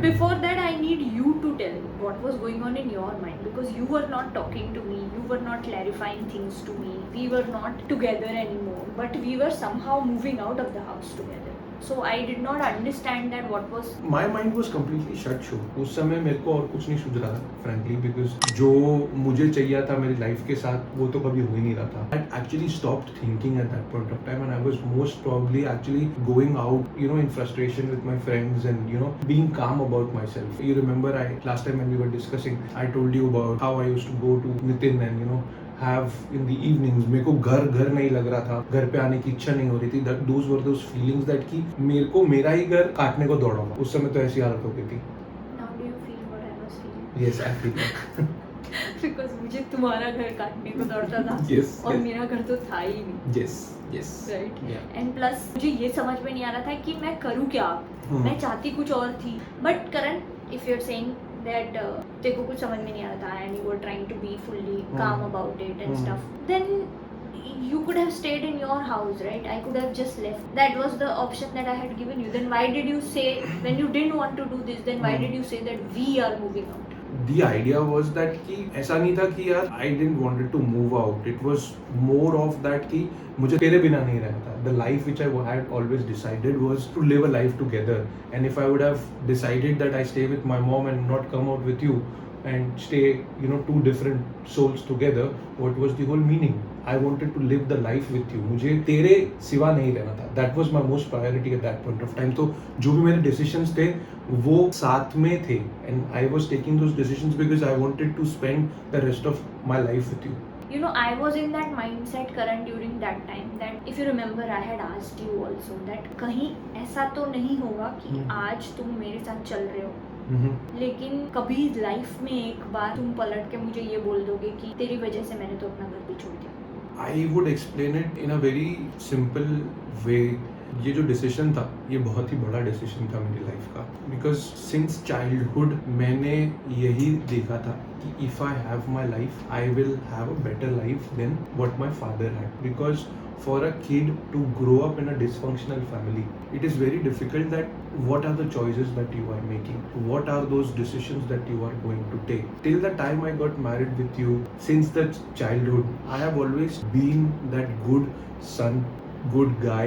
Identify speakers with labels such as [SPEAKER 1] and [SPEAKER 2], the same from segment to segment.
[SPEAKER 1] Before that, I need you to tell me what was going on in your mind, because you were not talking to me, you were not clarifying things to me, we were not together anymore, but we were somehow moving out of the house together. So I did not understand that what was.
[SPEAKER 2] My mind was completely shut show उस समय मेरे को और कुछ नहीं सूझ रहा था frankly, because जो मुझे चाहिए था मेरी लाइफ के साथ वो तो कभी हो ही नहीं रहा था. I actually stopped thinking at that point of time, and I was most probably actually going out, in frustration with my friends and being calm about myself. You remember last time when we were discussing, I told you about how I used to go to Nitin and have in the evenings. मेरे को घर नहीं लग रहा था, घर पे आने की इच्छा नहीं हो रही थी. Those were those feelings that कि मेरे को मेरा ही घर काटने को दौड़ा हुआ. उस समय तो ऐसी हालत हो गई थी.
[SPEAKER 1] Now do you feel what I was feeling?
[SPEAKER 2] Yes, I feel that.
[SPEAKER 1] Because मुझे तुम्हारा घर काटने को दौड़ता था.
[SPEAKER 2] Yes,
[SPEAKER 1] और
[SPEAKER 2] yes.
[SPEAKER 1] मेरा घर तो था ही नहीं.
[SPEAKER 2] Yes, yes.
[SPEAKER 1] Right.
[SPEAKER 2] Yeah.
[SPEAKER 1] And plus मुझे ये समझ में नहीं आ रहा था कि मैं करूँ क्या. मैं चाहती कुछ और थी. But Karan, if you're saying that तेरे को कुछ समझ में नहीं आ रहा था and you were trying to be fully calm about it and stuff, then you could have stayed in your house, right? I could have just left. That was the option that I had given you. Then why did you say, when you didn't want to do this, then why did you say that we are moving out?
[SPEAKER 2] The idea was that कि ऐसा नहीं था कि यार I didn't wanted to move out. It was more of that कि मुझे तेरे बिना नहीं रहना था. The life which I had always decided was to live a life together. And if I would have decided that I stay with my mom and not come out with you and stay, two different souls together, what was the whole meaning? I wanted to live the life with you. मुझे तेरे सिवा नहीं रहना था. That was my most priority at that point of time. तो जो भी मेरे decisions थे वो साथ में थे, and I was taking those decisions because I wanted to spend the rest of my life with you.
[SPEAKER 1] I was in that mindset, Karan, during that time, that if you remember, I had asked you also that कहीं ऐसा तो नहीं होगा कि आज तुम मेरे साथ चल रहे हो, लेकिन कभी लाइफ में एक बार तुम पलट के मुझे ये बोल दोगे कि तेरी वजह से मैंने तो अपना घर भी छोड़ दिया.
[SPEAKER 2] I would explain it in a very simple way. ये जो डिसीजन था ये बहुत ही बड़ा डिसीजन था मेरी लाइफ का, बिकॉज सिंस चाइल्डहुड मैंने यही देखा था कि if I have my life I will have a better life than what my father had. Because for a kid to grow up in a dysfunctional family, it is very difficult that what are the choices that you are making, what are those decisions that you are going to take. Till the time I got married with you, since the childhood, I have always been that good son, good guy,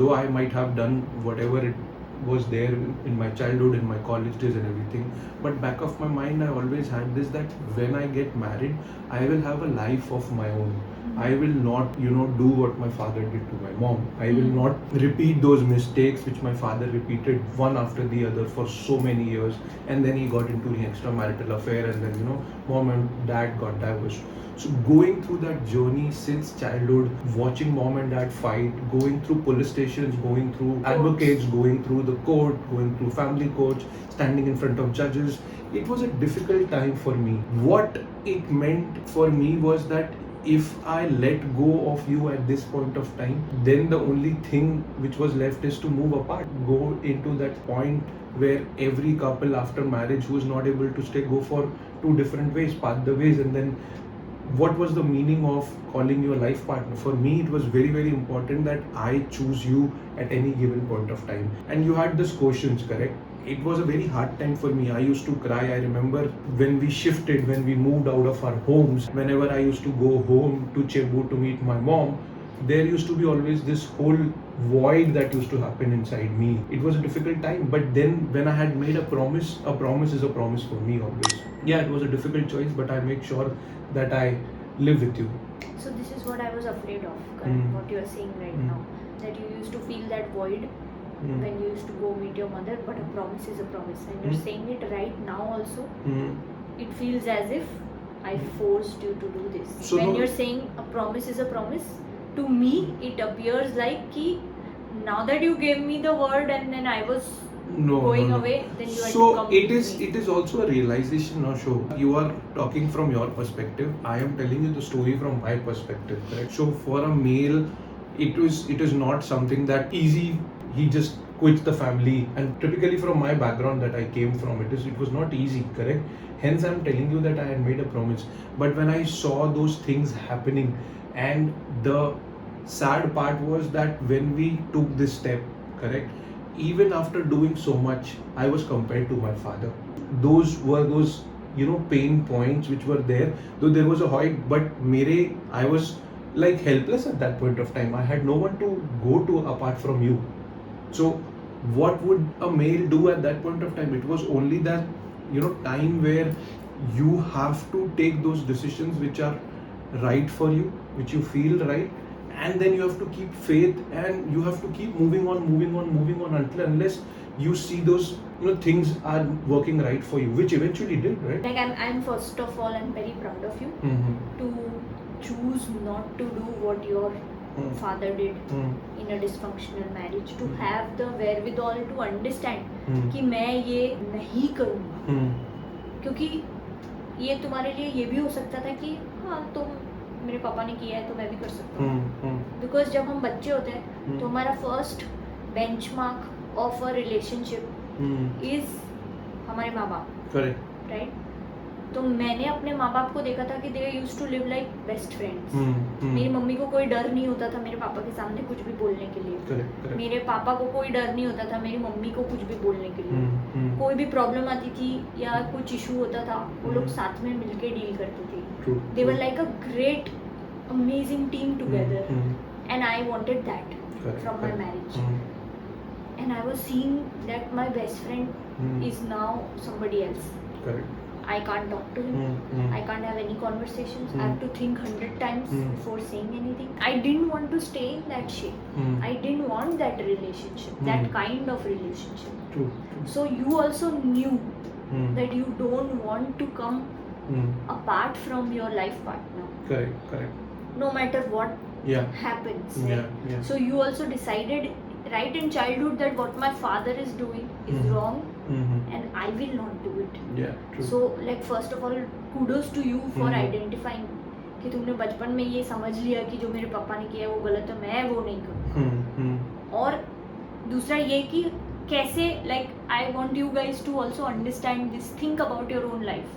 [SPEAKER 2] though I might have done whatever it was there in my childhood, in my college days and everything, but back of my mind I always had this, that when I get married I will have a life of my own. I will not, do what my father did to my mom. I will not repeat those mistakes which my father repeated one after the other for so many years, and then he got into an extramarital affair, and then mom and dad got divorced. So going through that journey since childhood, watching mom and dad fight, going through police stations, going through advocates, going through the court, going through family courts, standing in front of judges, it was a difficult time for me. What it meant for me was that if I let go of you at this point of time, then the only thing which was left is to move apart, go into that point where every couple after marriage who is not able to stay go for two different ways, part the ways. And then what was the meaning of calling you a life partner? For me it was very, very important that I choose you at any given point of time. And you had these questions, correct? It was a very hard time for me. I used to cry. I remember when we shifted, when we moved out of our homes, whenever I used to go home to Cebu to meet my mom, there used to be always this whole void that used to happen inside me. It was a difficult time, but then when I had made a promise is a promise for me always. Yeah, it was a difficult choice, but I make sure that I live with you.
[SPEAKER 1] So this is what I was afraid of, Karan, what you are saying right now, that you used to feel that void when you used to go meet your mother, but a promise is a promise, and you're saying it right now also. It feels as if I forced you to do this.
[SPEAKER 2] So
[SPEAKER 1] when you're saying a promise is a promise, to me it appears like ki now that you gave me the word and then I was going away, then you had to come
[SPEAKER 2] So
[SPEAKER 1] with me.
[SPEAKER 2] it is also a realization now, show. You are talking from your perspective. I am telling you the story from my perspective, correct? So for a male, it is not something that easy. He just quits the family, and typically from my background that I came from, it was not easy, correct? Hence I'm telling you that I had made a promise. But when I saw those things happening, and the sad part was that when we took this step, correct, even after doing so much, I was compared to my father. Those were those, you know, pain points which were there. Though there was a height, but I was like helpless at that point of time. I had no one to go to apart from you. So what would a male do at that point of time? It was only that, you know, time where you have to take those decisions which are right for you, which you feel right, and then you have to keep faith, and you have to keep moving on until unless you see those, you know, things are working right for you, which eventually did, right?
[SPEAKER 1] Like I'm first of all, I'm very proud of you
[SPEAKER 2] Mm-hmm.
[SPEAKER 1] to choose not to do what your father did
[SPEAKER 2] Mm-hmm.
[SPEAKER 1] in a dysfunctional marriage, to have the wherewithal to understand
[SPEAKER 2] Mm-hmm.
[SPEAKER 1] कि मैं ये नहीं करूँगा,
[SPEAKER 2] Mm-hmm.
[SPEAKER 1] क्योंकि ये तुम्हारे लिए ये भी हो सकता था कि हाँ तुम मेरे पापा ने किया है तो मैं भी कर सकता हूँ.
[SPEAKER 2] Mm-hmm.
[SPEAKER 1] बिकॉज जब हम बच्चे होते हैं तो हमारा first benchmark of a relationship
[SPEAKER 2] Mm-hmm.
[SPEAKER 1] Is हमारे माँ बाप,
[SPEAKER 2] Correct.
[SPEAKER 1] राइट? तो मैंने अपने माँ बाप को देखा था कि they used to live like best friends.
[SPEAKER 2] Mm-hmm.
[SPEAKER 1] मेरी मम्मी को कोई डर नहीं होता था मेरे पापा के सामने कुछ भी बोलने के लिए.
[SPEAKER 2] Correct. Correct.
[SPEAKER 1] मेरे पापा को कोई डर नहीं होता था मेरी मम्मी को कुछ भी बोलने के लिए.
[SPEAKER 2] Mm-hmm.
[SPEAKER 1] कोई भी प्रॉब्लम आती थी या कुछ इशू होता था, वो लोग
[SPEAKER 2] हम्म.
[SPEAKER 1] साथ में मिलके डील करते थे.
[SPEAKER 2] True.
[SPEAKER 1] They were
[SPEAKER 2] True.
[SPEAKER 1] Like a great amazing team together,
[SPEAKER 2] Mm-hmm.
[SPEAKER 1] And I wanted that
[SPEAKER 2] Correct.
[SPEAKER 1] from my
[SPEAKER 2] Correct.
[SPEAKER 1] marriage.
[SPEAKER 2] Mm-hmm.
[SPEAKER 1] And I was seeing that my best friend
[SPEAKER 2] Mm-hmm.
[SPEAKER 1] is now somebody else.
[SPEAKER 2] Correct.
[SPEAKER 1] I can't talk to him.
[SPEAKER 2] Mm-hmm.
[SPEAKER 1] I can't have any conversations. I have to think 100 times
[SPEAKER 2] Mm.
[SPEAKER 1] before saying anything. I didn't want to stay in that shape.
[SPEAKER 2] Mm.
[SPEAKER 1] I didn't want that relationship, that
[SPEAKER 2] Mm.
[SPEAKER 1] kind of relationship.
[SPEAKER 2] True. True.
[SPEAKER 1] So you also knew
[SPEAKER 2] Mm.
[SPEAKER 1] that you don't want to come
[SPEAKER 2] Mm.
[SPEAKER 1] apart from your life partner,
[SPEAKER 2] Correct. Correct.
[SPEAKER 1] no matter what
[SPEAKER 2] Yeah.
[SPEAKER 1] happens.
[SPEAKER 2] Yeah.
[SPEAKER 1] Right?
[SPEAKER 2] Yeah.
[SPEAKER 1] So you also decided right in childhood that what my father is doing is
[SPEAKER 2] Mhm.
[SPEAKER 1] wrong
[SPEAKER 2] Mm-hmm.
[SPEAKER 1] and I will not do it.
[SPEAKER 2] Yeah. True.
[SPEAKER 1] So like first of all, kudos to you for
[SPEAKER 2] Mhm.
[SPEAKER 1] identifying कि तुमने बचपन में ये समझ लिया कि जो मेरे पापा ने किया है वो गलत है, मैं वो नहीं करूँगा.
[SPEAKER 2] Mm-hmm.
[SPEAKER 1] और दूसरा ये कि कैसे, like I want you guys to also understand this, think about your own life.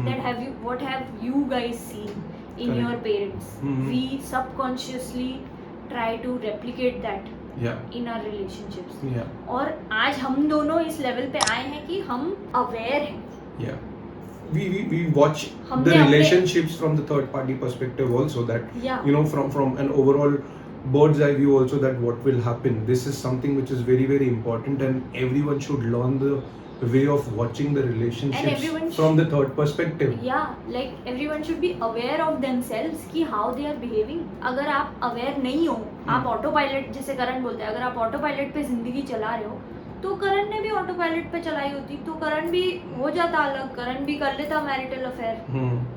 [SPEAKER 1] That what have you guys seen in
[SPEAKER 2] Correct.
[SPEAKER 1] your parents?
[SPEAKER 2] Mhm.
[SPEAKER 1] We subconsciously try to replicate that
[SPEAKER 2] Yeah.
[SPEAKER 1] in our relationships.
[SPEAKER 2] Yeah.
[SPEAKER 1] और आज हम दोनों इस level पे आए हैं कि हम अवेयर हैं.
[SPEAKER 2] Yeah. We watch
[SPEAKER 1] हमने
[SPEAKER 2] the
[SPEAKER 1] अपने-
[SPEAKER 2] relationships from the third party perspective also, that
[SPEAKER 1] Yeah.
[SPEAKER 2] you know, from an overall bird's eye view also, that what will happen. This is something which is very very important, and everyone should learn the way of watching the relationships
[SPEAKER 1] everyone
[SPEAKER 2] from the third perspective.
[SPEAKER 1] Yeah, like everyone should be aware of themselves कि how they are behaving. अगर आप aware नहीं हो, आप auto pilot, जैसे करण बोलते हैं, अगर आप ऑटो पायलट पे जिंदगी चला रहे हो तो करण ने भी ऑटो पायलट पे चलाई होती तो करण भी हो जाता अलग, करण भी कर लेता मैरिटल अफेयर.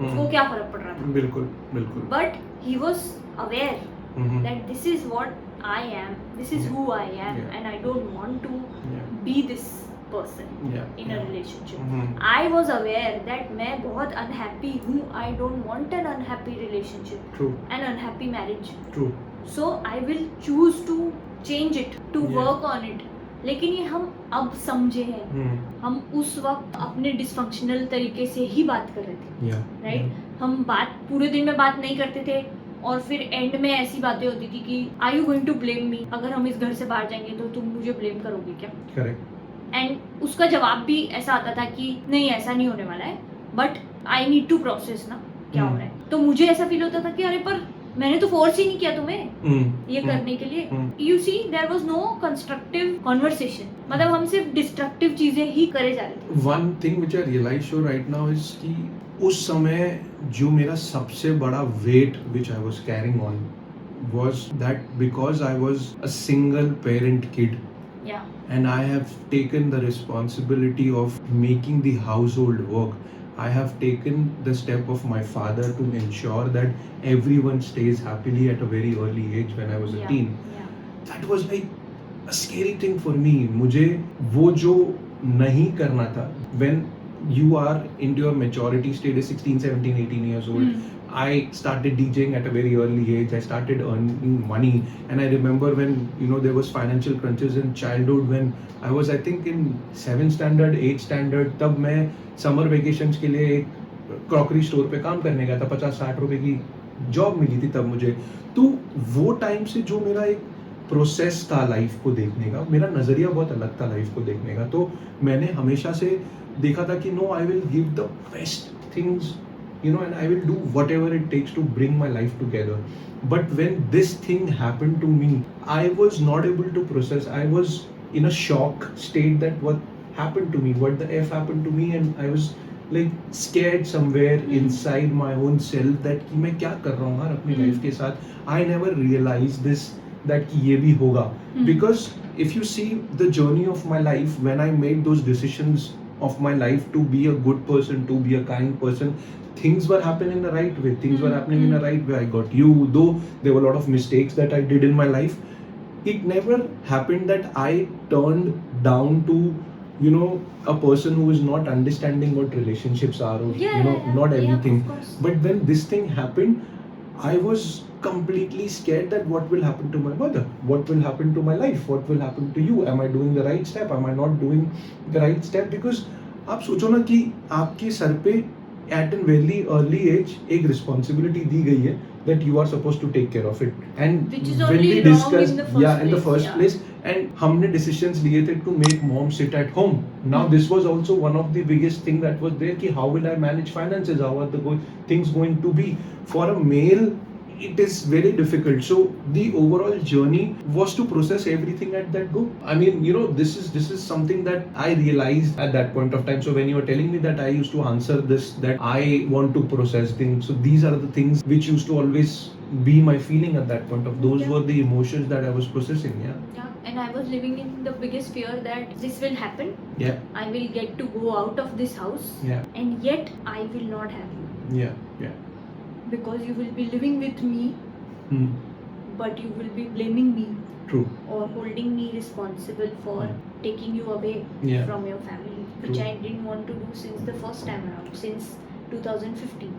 [SPEAKER 1] उसको क्या फर्क पड़ रहा था?
[SPEAKER 2] बिल्कुल बिल्कुल.
[SPEAKER 1] But he was aware
[SPEAKER 2] Mhm.
[SPEAKER 1] that this is what I am, this is
[SPEAKER 2] Yeah.
[SPEAKER 1] who I am,
[SPEAKER 2] Yeah.
[SPEAKER 1] and I don't want to
[SPEAKER 2] Yeah.
[SPEAKER 1] be this person
[SPEAKER 2] Yeah.
[SPEAKER 1] in a
[SPEAKER 2] Yeah.
[SPEAKER 1] relationship.
[SPEAKER 2] Mhm.
[SPEAKER 1] I was aware that मैं बहुत unhappy हूँ. I don't want an unhappy relationship,
[SPEAKER 2] True.
[SPEAKER 1] an unhappy marriage.
[SPEAKER 2] True.
[SPEAKER 1] So I will choose to change it, to
[SPEAKER 2] Yeah.
[SPEAKER 1] work on it. लेकिन ये हम अब समझे हैं.
[SPEAKER 2] Hmm.
[SPEAKER 1] हम उस वक्त अपने डिसफंक्शनल तरीके से ही बात कर रहे थे,
[SPEAKER 2] Yeah.
[SPEAKER 1] राइट? हम बात पूरे दिन में बात नहीं करते थे और फिर एंड में ऐसी बातें होती थी कि are you going to blame me? अगर हम इस घर से बाहर जाएंगे तो तुम मुझे ब्लेम करोगे क्या?
[SPEAKER 2] Correct.
[SPEAKER 1] एंड उसका जवाब भी ऐसा आता था कि नहीं ऐसा नहीं होने वाला है, but I need to process ना क्या हो रहा है. तो मुझे ऐसा फील होता था कि अरे पर मैंने तो फोर्स ही नहीं किया तुम्हें
[SPEAKER 2] Hmm.
[SPEAKER 1] ये
[SPEAKER 2] Hmm.
[SPEAKER 1] करने के लिए.
[SPEAKER 2] Hmm.
[SPEAKER 1] You see there was no constructive conversation. मतलब हम सिर्फ डिस्ट्रक्टिव चीजें ही करे जा रहे थे.
[SPEAKER 2] One thing which I realize so right now is कि उस समय जो मेरा सबसे बड़ा weight which I was carrying on was that because I was a single parent kid
[SPEAKER 1] या
[SPEAKER 2] and I have taken the responsibility of making the household work. I have taken the step of my father to ensure that everyone stays happily at a very early age when I was a teen. That was like a scary thing for me. मुझे वो जो नहीं करना था, when you are into your maturity stage, 16, 17, 18 years old, I started DJing at a very early age. I started earning money, and I remember when, you know, there was financial crunches in childhood when I was, I think, in 7th standard, 8th standard. तब मैं summer vacations के लिए एक crockery store पे काम करने गया था. 50-60 रुपए की जॉब मिली थी तब मुझे. तो वो टाइम से जो मेरा एक प्रोसेस था लाइफ को देखने का, मेरा नज़रिया बहुत अलग था लाइफ को देखने का। तो मैंने हमेशा से देखा था कि no, I will give the best things, you know, and I will do whatever it takes to bring my life together. But when this thing happened to me, I was not able to process. I was in a shock state that what happened to me, what the f happened to me, and I was like scared somewhere inside my own self that कि मैं क्या कर रहा हूँ यार अपनी life के साथ. I never realized this, that कि ये भी होगा. Because if you see the journey of my life, when I made those decisions of my life to be a good person, to be a kind person, things were happening in the right way, things were happening in the right way. I got you, though there were a lot of mistakes that I did in my life. It never happened that I turned down to, you know, a person who is not understanding what relationships are, or not everything.
[SPEAKER 1] Of course.
[SPEAKER 2] But when this thing happened, I was completely scared that what will happen to my mother, what will happen to my life, what will happen to you, am I doing the right step, am I not doing the right step? Because आप सोचो ना कि आपके sir पे at a very early age एक responsibility दी गई है that you are supposed to take care of it, and
[SPEAKER 1] Which is
[SPEAKER 2] when
[SPEAKER 1] only
[SPEAKER 2] we
[SPEAKER 1] wrong
[SPEAKER 2] discussed,
[SPEAKER 1] in the first
[SPEAKER 2] in the
[SPEAKER 1] place,
[SPEAKER 2] first
[SPEAKER 1] yeah.
[SPEAKER 2] place, and हमने decisions लिए थे to make mom sit at home. Now this was also one of the biggest thing that was there कि how will I manage finances, how are the things going to be for a male. It is very difficult. So the overall journey was to process everything at that go. I mean, you know, this is something that I realized at that point of time. So when you were telling me that I used to answer this, that I want to process things, so these are the things which used to always be my feeling at that point of, those were the emotions that I was processing.
[SPEAKER 1] Yeah, and I was living in the biggest fear that this will happen.
[SPEAKER 2] Yeah.
[SPEAKER 1] I will get to go out of this house.
[SPEAKER 2] Yeah.
[SPEAKER 1] And yet I will not have you.
[SPEAKER 2] Yeah.
[SPEAKER 1] Because you will be living with me, but you will be blaming me.
[SPEAKER 2] True.
[SPEAKER 1] Or holding me responsible for taking you away from your family, which
[SPEAKER 2] True.
[SPEAKER 1] I didn't want to do since the first time around, since 2015.